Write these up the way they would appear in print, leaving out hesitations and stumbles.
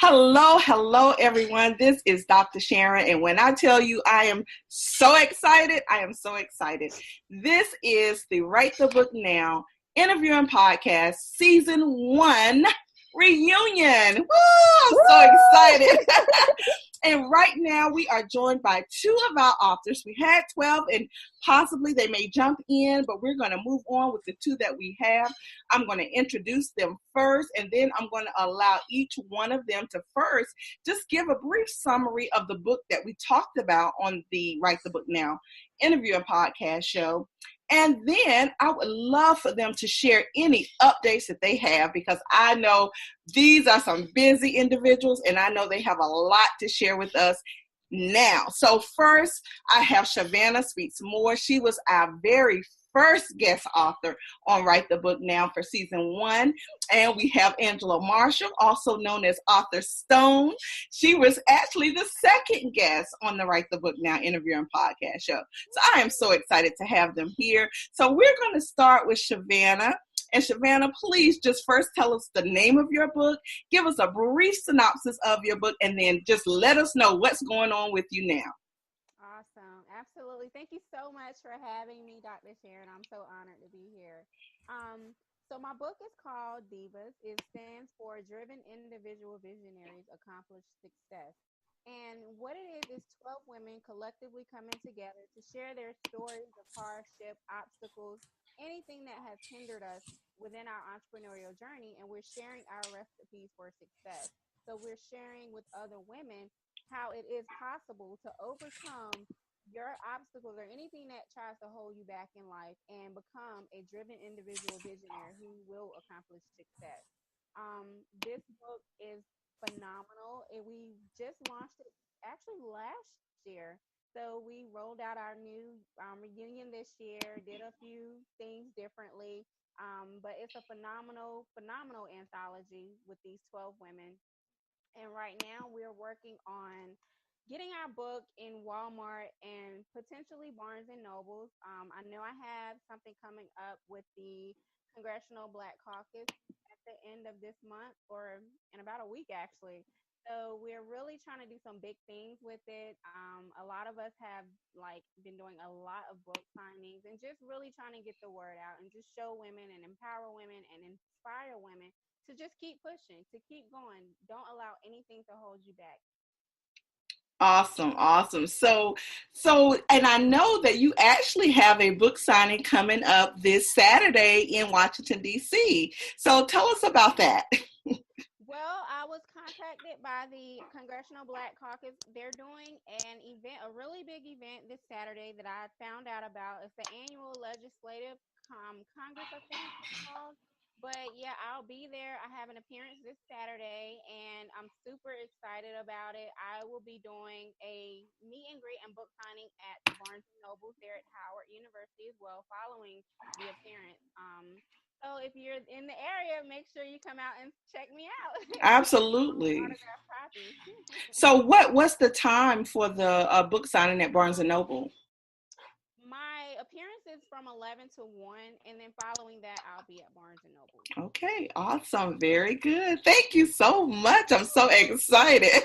Hello, everyone. This is Dr. Sharon, and when I tell you I am so excited, I am so excited. This is the Write the Book Now interview and podcast season 1 reunion. Woo! I'm so excited. And right now we are joined by 2 of our authors. We had 12 and possibly they may jump in, but we're going to move on with the 2 that we have. I'm going to introduce them first, and then I'm going to allow each one of them to first just give a brief summary of the book that we talked about on the Write the Book Now interview and podcast show. And then I would love for them to share any updates that they have, because I know these are some busy individuals and I know they have a lot to share with us now. So first, I have Shavannah Moore. She was our very first guest author on Write the Book Now for season 1. And we have Angela Marshall, also known as Author Stone. She was actually the second guest on the Write the Book Now interview and podcast show. So I am so excited to have them here. So we're going to start with Shavannah. And Shavannah, please just first tell us the name of your book, give us a brief synopsis of your book, and then just let us know what's going on with you now. Awesome. Absolutely. Thank you so much for having me, Dr. Sharon. I'm so honored to be here. So my book is called Divas. It stands for Driven Individual Visionaries Accomplish Success. And what it is 12 women collectively coming together to share their stories of hardship, obstacles, anything that has hindered us within our entrepreneurial journey. And we're sharing our recipes for success. So we're sharing with other women how it is possible to overcome your obstacles or anything that tries to hold you back in life and become a driven individual visionary who will accomplish success. This book is phenomenal, and we just launched it actually last year. So we rolled out our new reunion this year, did a few things differently, but it's a phenomenal anthology with these 12 women. And right now we're working on getting our book in Walmart and potentially Barnes and Nobles. I know I have something coming up with the Congressional Black Caucus at the end of this month, or in about a week actually. So we're really trying to do some big things with it. A lot of us have been doing a lot of book signings and just really trying to get the word out and just show women and empower women and inspire women to just keep pushing, to keep going. Don't allow anything to hold you back. Awesome. So, and I know that you actually have a book signing coming up this Saturday in Washington, D.C. So tell us about that. Well, I was contacted by the Congressional Black Caucus. They're doing an event, a really big event this Saturday that I found out about. It's the annual Legislative Congress, I think it's called. But yeah, I'll be there. I have an appearance this Saturday, and I'm super excited about it. I will be doing a meet and greet and book signing at Barnes and Nobles there at Howard University as well, following the appearance. So if you're in the area, make sure you come out and check me out. Absolutely. Autograph copy. So what's the time for the book signing at Barnes and Noble? My appearance is from 11 to 1, and then following that, I'll be at Barnes & Noble. Okay, awesome. Very good. Thank you so much. I'm so excited.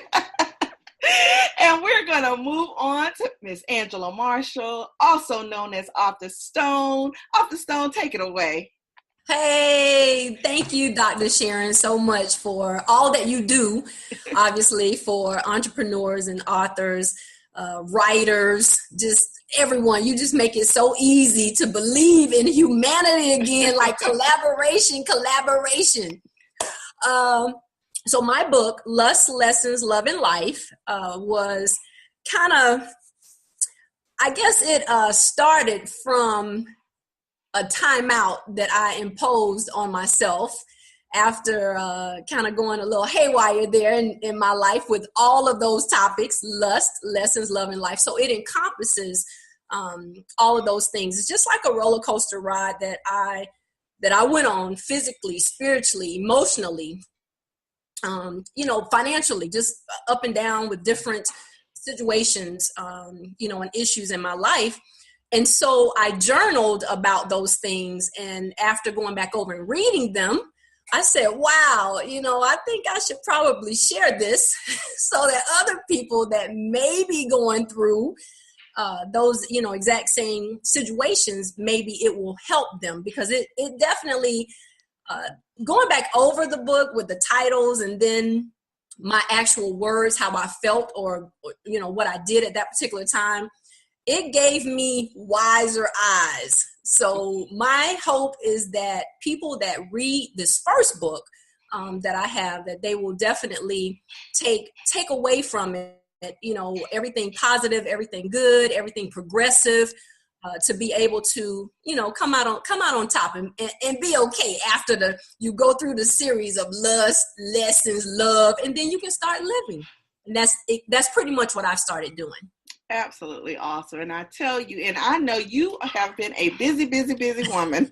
And we're going to move on to Miss Angela Marshall, also known as Author Stone. Author Stone, take it away. Hey, thank you, Dr. Sharon, so much for all that you do, obviously, for entrepreneurs and authors, writers, just everyone. You just make it so easy to believe in humanity again, like collaboration. So my book, Lust, Lessons, Love, and Life, was kind of, I guess it started from a timeout that I imposed on myself after kind of going a little haywire there in my life with all of those topics: lust, lessons, love, and life. So it encompasses all of those things. It's just like a roller coaster ride that I went on physically, spiritually, emotionally, financially, just up and down with different situations, and issues in my life. And so I journaled about those things. And after going back over and reading them, I said, wow, I think I should probably share this so that other people that may be going through those, exact same situations, maybe it will help them, because it definitely, going back over the book with the titles and then my actual words, how I felt, or what I did at that particular time, it gave me wiser eyes. So my hope is that people that read this first book that I have, that they will definitely take away from it, everything positive, everything good, everything progressive, to be able to, come out on top and be okay after you go through the series of lust, lessons, love, and then you can start living. And that's pretty much what I've started doing. Absolutely awesome. And I tell you, and I know you have been a busy, busy, busy woman.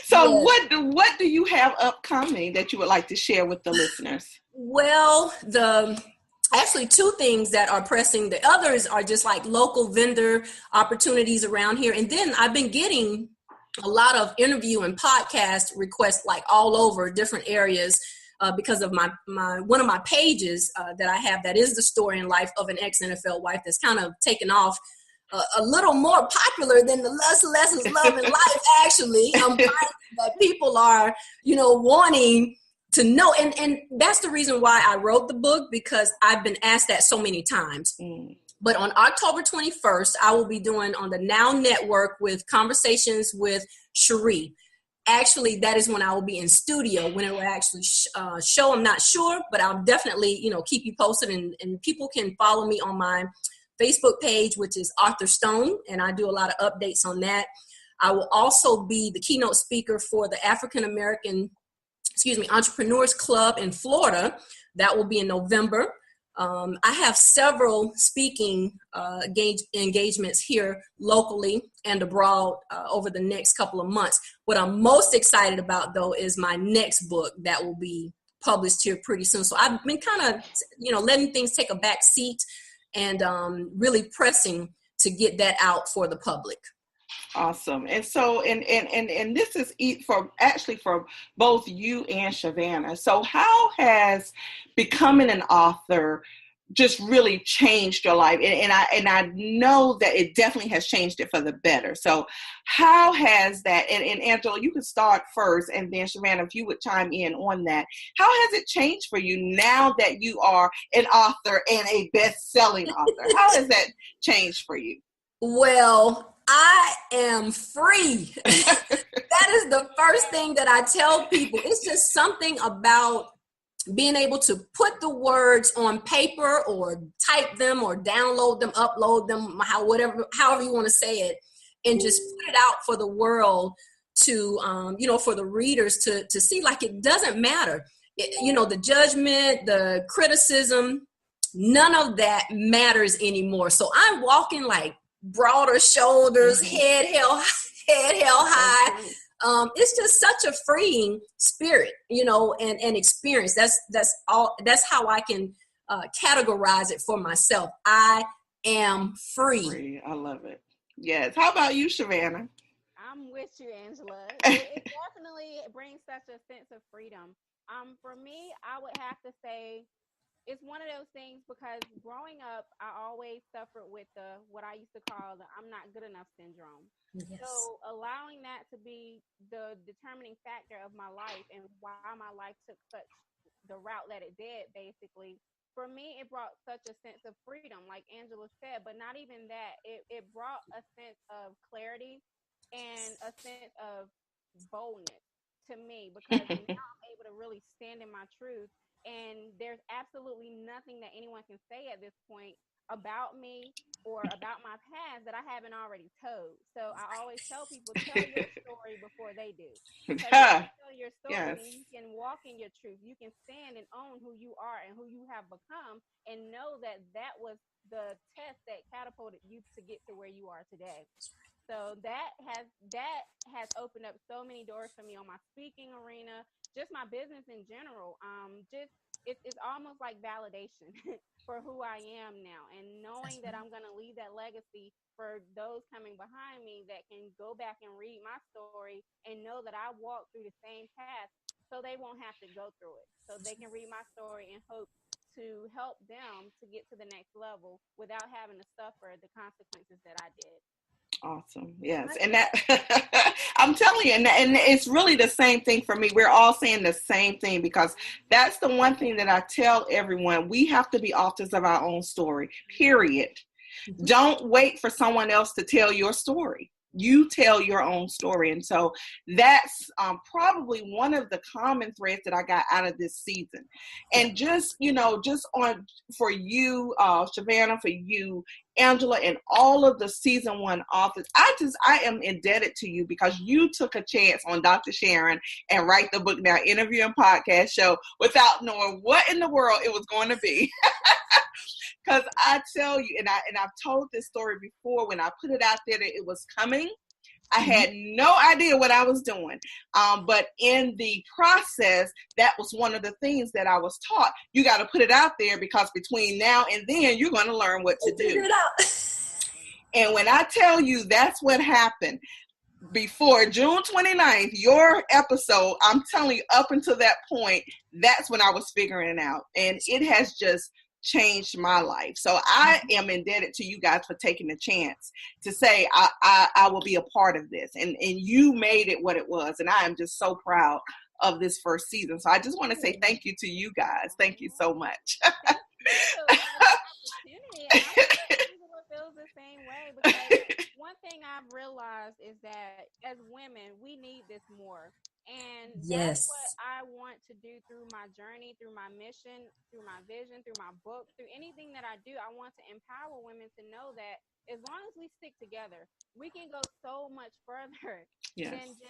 So yes. What do you have upcoming that you would like to share with the listeners? Well, actually two things that are pressing. The others are just like local vendor opportunities around here. And then I've been getting a lot of interview and podcast requests, like all over different areas, because of my one of my pages that I have, that is the story and life of an ex-NFL wife, that's kind of taken off a little more popular than the lust, lessons, love, and life. Actually, I'm finding that people are, wanting to know. And that's the reason why I wrote the book, because I've been asked that so many times. But on October 21st, I will be doing on the Now Network with Conversations with Cherie. Actually, that is when I will be in studio, when it will actually show. I'm not sure, but I'll definitely, keep you posted. And people can follow me on my Facebook page, which is Arthur Stone, and I do a lot of updates on that. I will also be the keynote speaker for the African American Entrepreneurs Club in Florida. That will be in November. I have several speaking engagements here locally and abroad over the next couple of months. What I'm most excited about, though, is my next book that will be published here pretty soon. So I've been kind of, letting things take a back seat and really pressing to get that out for the public. Awesome. And so, and this is for both you and Shavannah. So how has becoming an author just really changed your life? And I know that it definitely has changed it for the better. So how has that, and Angela, you can start first, and then Shavannah, if you would chime in on that. How has it changed for you now that you are an author and a best-selling author? How has that changed for you? Well, I am free. That is the first thing that I tell people. It's just something about being able to put the words on paper, or type them, or download them, upload them, however you want to say it, and just put it out for the world to, for the readers to see. Like, it doesn't matter, the judgment, the criticism, none of that matters anymore. So I'm walking like broader shoulders, head held high. It's just such a freeing spirit, and experience. That's how I can categorize it for myself. I am free. I love it. Yes. How about you, Shavannah? I'm with you, Angela. It definitely brings such a sense of freedom. For me, I would have to say, it's one of those things, because growing up, I always suffered with what I used to call the I'm not good enough syndrome. Yes. So allowing that to be the determining factor of my life and why my life took such the route that it did, basically, for me, it brought such a sense of freedom, like Angela said, but not even that. It brought a sense of clarity and a sense of boldness to me, because now I'm able to really stand in my truth. And there's absolutely nothing that anyone can say at this point about me or about my past that I haven't already told. So I always tell people, tell your story before they do. Because if you tell your story, yes, then you can walk in your truth. You can stand and own who you are and who you have become, and know that that was the test that catapulted you to get to where you are today. So that has opened up so many doors for me on my speaking arena, just my business in general. It's almost like validation for who I am now, and knowing that I'm going to leave that legacy for those coming behind me that can go back and read my story and know that I walked through the same path so they won't have to go through it. So they can read my story and hope to help them to get to the next level without having to suffer the consequences that I did. Awesome. Yes. And that, I'm telling you, and it's really the same thing for me. We're all saying the same thing, because that's the one thing that I tell everyone. We have to be authors of our own story, period. Don't wait for someone else to tell your story. You tell your own story. And so that's probably one of the common threads that I got out of this season. And just, just for you, Shavannah, for you, Angela, and all of the season 1 authors, I am indebted to you, because you took a chance on Dr. Sharon and Write the Book Now interview and podcast show without knowing what in the world it was going to be. Because I tell you, and I've told this story before, when I put it out there that it was coming, I had no idea what I was doing. But in the process, that was one of the things that I was taught. You got to put it out there, because between now and then, you're going to learn what to do. Figure it out. And when I tell you that's what happened, before June 29th, your episode, I'm telling you, up until that point, that's when I was figuring it out. And it has just changed my life. So I am indebted to you guys for taking the chance to say I will be a part of this, and you made it what it was, and I am just so proud of this first season. So I just want to say thank you to you guys. Thank you so much. Feels the same way, because one thing I've realized is that as women, we need this more. And that's what I want to do through my journey, through my mission, through my vision, through my book, through anything that I do. I want to empower women to know that as long as we stick together, we can go so much further than just,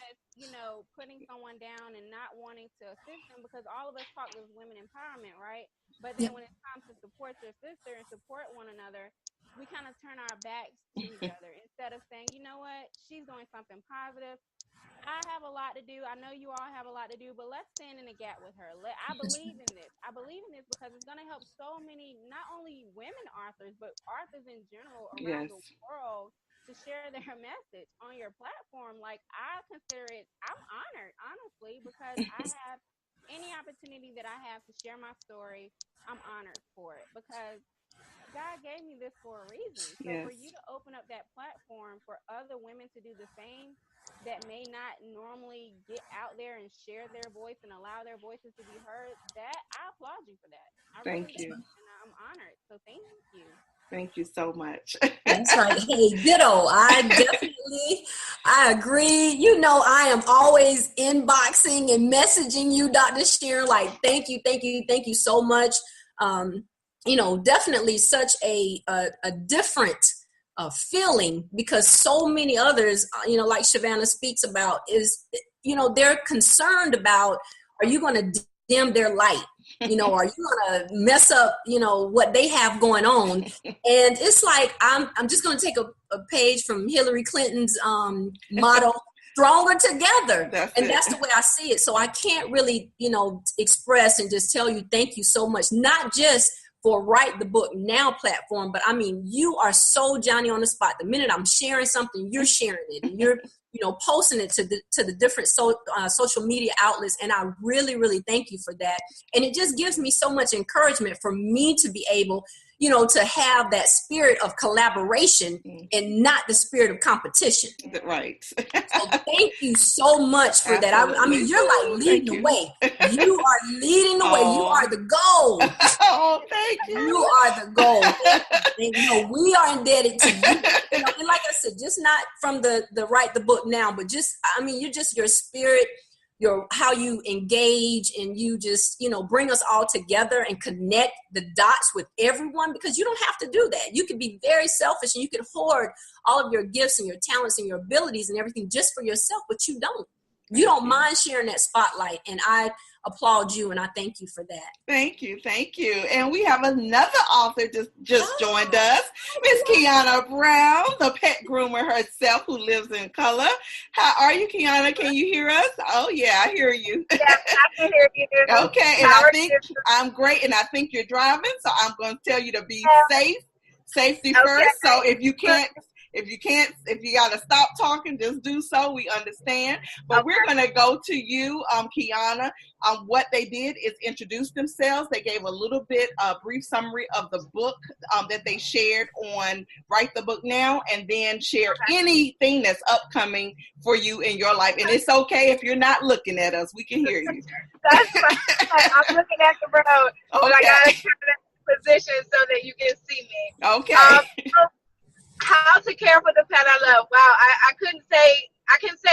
putting someone down and not wanting to assist them, because all of us talk this women empowerment, right? But then when it's time to support your sister and support one another, we kind of turn our backs to each other instead of saying, you know what, she's doing something positive. I have a lot to do. I know you all have a lot to do, but let's stand in the gap with her. I believe in this. I believe in this because it's going to help so many, not only women authors, but authors in general around the world to share their message on your platform. Like, I consider it, I'm honored, honestly, because I have any opportunity that I have to share my story. I'm honored for it, because God gave me this for a reason. So for you to open up that platform for other women to do the same, that may not normally get out there and share their voice and allow their voices to be heard, that I applaud you for that. Thank you. And I'm honored. So thank you. Thank you so much. That's right. Hey, ditto. I agree. I am always inboxing and messaging you, Dr. Sharon, like, thank you so much. Definitely such a different feeling, because so many others, like Shavannah speaks about, is, they're concerned about, are you going to dim their light? Are you going to mess up, what they have going on? And it's like, I'm just going to take a page from Hillary Clinton's motto, stronger together. That's the way I see it. So I can't really, express and just tell you, thank you so much. Not just for Write the Book Now platform, but I mean, you are so Johnny on the spot. The minute I'm sharing something, you're sharing it, and you're, posting it to the different social media outlets. And I really, really thank you for that. And it just gives me so much encouragement for me to be able, to have that spirit of collaboration and not the spirit of competition. Right. So thank you so much for that. I mean, you're like leading the way. You are leading the way. You are the goal. Oh, thank you. You are the goal. And, we are indebted to you. And like I said, just not from the Write the Book Now, but just, you're just your spirit, how you engage, and you just, bring us all together and connect the dots with everyone, because you don't have to do that. You can be very selfish and you can hoard all of your gifts and your talents and your abilities and everything just for yourself, but you don't. You don't mind sharing that spotlight, and I applaud you, and I thank you for that. Thank you. And we have another author just joined us, Miss Kyonna Brown, the pet groomer herself who lives in color. How are you, Kyonna? Can you hear us? Oh, yeah, I hear you. Yes, I can hear you. Okay, and I think I'm great, and I think you're driving, so I'm going to tell you to be safe. Safety first. So if If you got to stop talking, just do so. We understand. But we're going to go to you, Kyonna. What they did is introduce themselves. They gave a little bit, brief summary of the book that they shared on Write the Book Now, and then share anything that's upcoming for you in your life. And it's okay if you're not looking at us. We can hear you. That's fine. I'm looking at the road, but I got to turn in position so that you can see me. Okay. So how to care for the pet I love. Wow, I can say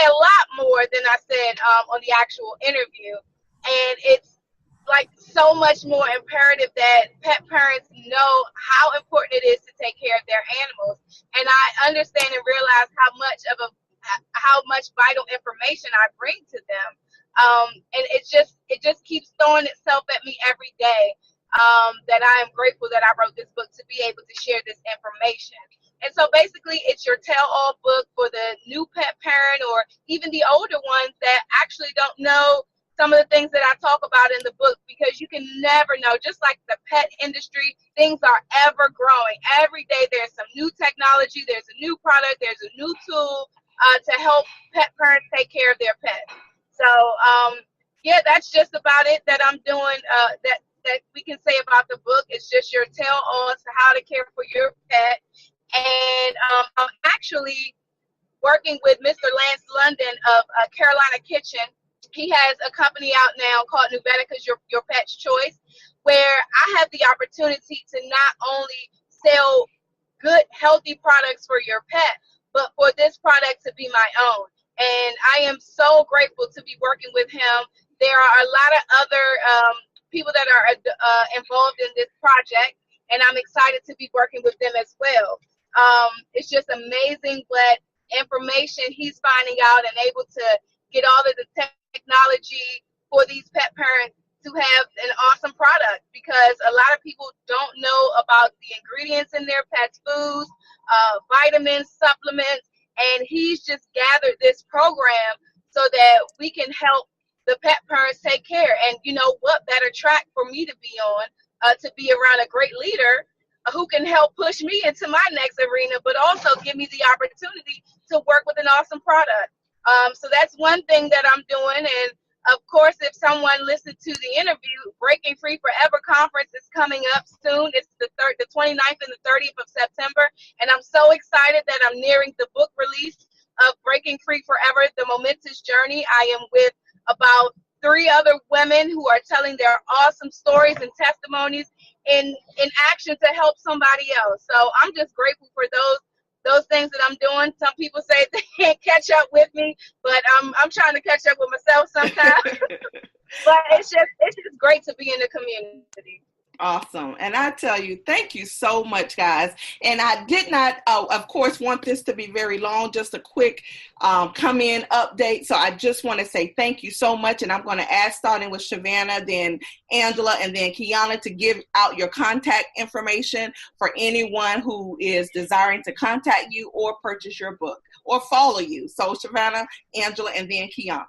a lot more than I said on the actual interview. And it's like so much more imperative that pet parents know how important it is to take care of their animals. And I understand and realize how much vital information I bring to them. And it just keeps throwing itself at me every day. That I am grateful that I wrote this book to be able to share this information. And so basically it's your tell-all book for the new pet parent or even the older ones that actually don't know some of the things that I talk about in the book, because you can never know. Just like the pet industry, things are ever growing. Every day there's some new technology, there's a new product, there's a new tool to help pet parents take care of their pets. So yeah, that's just about it that I'm doing, that we can say about the book. It's just your tell-all to how to care for your pet. And I'm actually working with Mr. Lance London of Carolina Kitchen. He has a company out now called Nuveticas, Your Pet's Choice, where I have the opportunity to not only sell good, healthy products for your pet, but for this product to be my own. And I am so grateful to be working with him. There are a lot of other people that are involved in this project, and I'm excited to be working with them as well. It's just amazing what information he's finding out and able to get all of the technology for these pet parents to have an awesome product, because a lot of people don't know about the ingredients in their pets' foods, vitamins, supplements, and he's just gathered this program so that we can help the pet parents take care. And you know what better track for me to be on, to be around a great leader who can help push me into my next arena, but also give me the opportunity to work with an awesome product. So that's one thing that I'm doing. And of course, if someone listened to the interview, Breaking Free Forever Conference is coming up soon. It's the 29th and the 30th of September. And I'm so excited that I'm nearing the book release of Breaking Free Forever, The Momentous Journey. I am with about 3 other women who are telling their awesome stories and testimonies in action to help somebody else. So I'm just grateful for those things that I'm doing. Some people say they can't catch up with me, but I'm trying to catch up with myself sometimes. But it's just great to be in the community. Awesome. And I tell you, thank you so much, guys. And I did not, of course, want this to be very long, just a quick come in update. So I just want to say thank you so much. And I'm going to ask, starting with Shavannah, then Angela, and then Kyonna, to give out your contact information for anyone who is desiring to contact you or purchase your book or follow you. So Shavannah, Angela, and then Kyonna.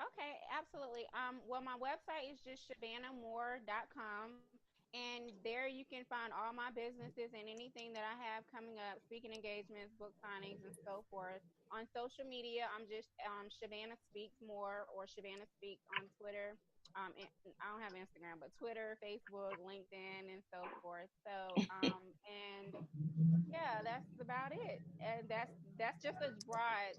Okay, absolutely. Well, my website is just ShavannahMoore.com. And there you can find all my businesses and anything that I have coming up, speaking engagements, book signings, and so forth. On social media, I'm just Shavannah Speaks More, or Shavannah Speaks on Twitter. I don't have Instagram, but Twitter, Facebook, LinkedIn, and so forth. So, and yeah, that's about it. And that's just a broad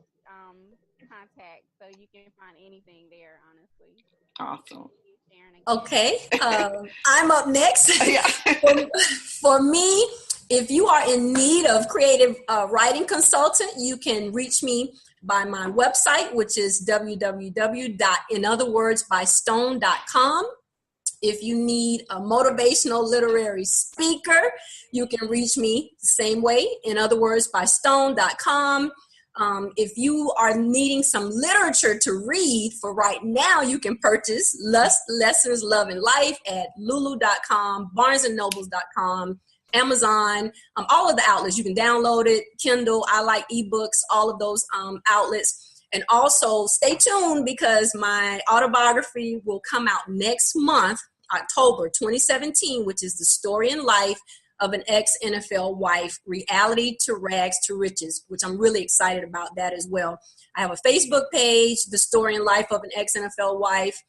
contact, so you can find anything there, honestly. Awesome. Okay, I'm up next. For me, if you are in need of creative writing consultant, you can reach me by my website, which is www.inotherwordsbystone.com. If you need a motivational literary speaker, you can reach me the same way, inotherwordsbystone.com. If you are needing some literature to read for right now, you can purchase Lust, Lessons, Love, and Life at lulu.com, barnesandnobles.com, Amazon, all of the outlets. You can download it, Kindle, I like ebooks, all of those outlets. And also stay tuned, because my autobiography will come out next month, October 2017, which is The Story in Life of an ex-NFL wife, reality to rags to riches, which I'm really excited about that as well. I have a Facebook page, The Story and Life of an Ex-NFL Wife.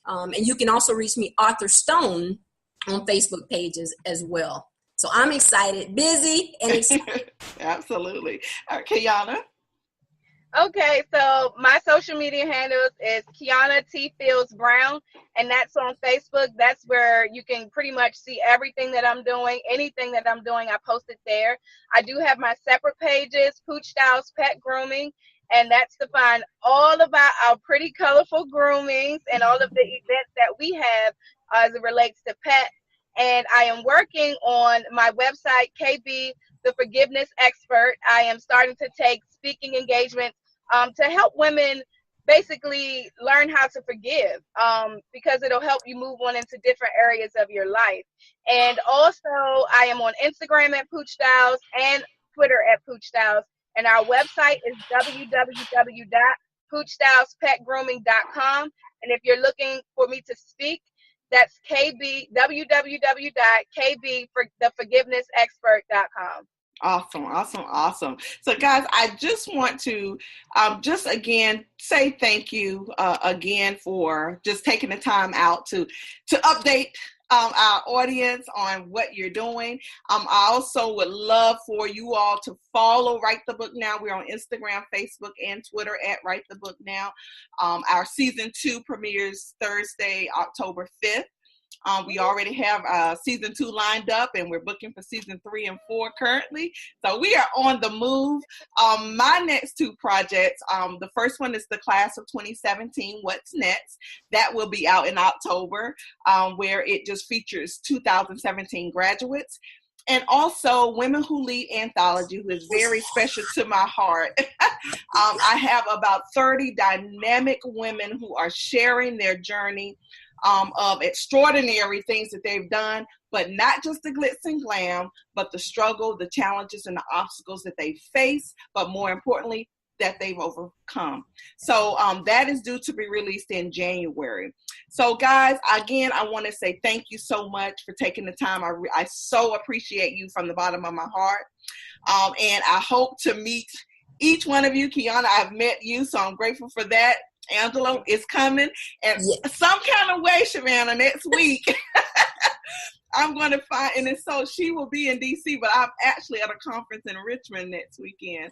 And you can also reach me, Arthur Stone, on Facebook pages as well. So I'm excited, busy, and excited. Absolutely. All right, Kyonna. Okay, so my social media handles is Kyonna T. Fields Brown, and that's on Facebook. That's where you can pretty much see everything that I'm doing. Anything that I'm doing, I post it there. I do have my separate pages, Pooch Styles Pet Grooming, and that's to find all about our pretty colorful groomings and all of the events that we have as it relates to pet. And I am working on my website, KB, the Forgiveness Expert. I am starting to take speaking engagements to help women basically learn how to forgive, because it'll help you move on into different areas of your life. And also, I am on Instagram at Pooch Styles and Twitter at Pooch Styles. And our website is www.poochstylespetgrooming.com. And if you're looking for me to speak, that's www.kbfortheforgivenessexpert.com. Awesome. So guys, I just want to just again say thank you again for just taking the time out to update our audience on what you're doing. I also would love for you all to follow Write the Book Now. We're on Instagram, Facebook, and Twitter at Write the Book Now. Our season 2 premieres Thursday, October 5th. We already have season 2 lined up, and we're booking for season 3 and 4 currently. So we are on the move. My next 2 projects, the first one is the class of 2017, What's Next? That will be out in October, where it just features 2017 graduates. And also Women Who Lead Anthology, who is very special to my heart. I have about 30 dynamic women who are sharing their journey of extraordinary things that they've done, but not just the glitz and glam, but the struggle, the challenges, and the obstacles that they face, but more importantly, that they've overcome. So that is due to be released in January. So guys, again, I want to say thank you so much for taking the time. I so appreciate you from the bottom of my heart. And I hope to meet each one of you. Kyonna, I've met you, so I'm grateful for that. Angela is coming, and some kind of way, Shavannah, next week, I'm going to find, and so she will be in D.C., but I'm actually at a conference in Richmond next weekend.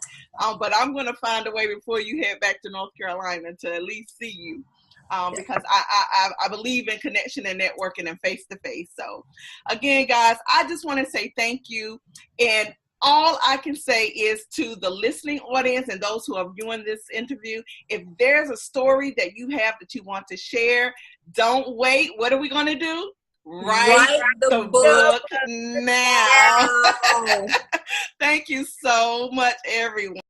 But I'm going to find a way before you head back to North Carolina to at least see you, because I believe in connection and networking and face-to-face. So, again, guys, I just want to say thank you, and all I can say is to the listening audience and those who are viewing this interview, if there's a story that you have that you want to share, don't wait. What are we going to do? Write the book now. Thank you so much, everyone.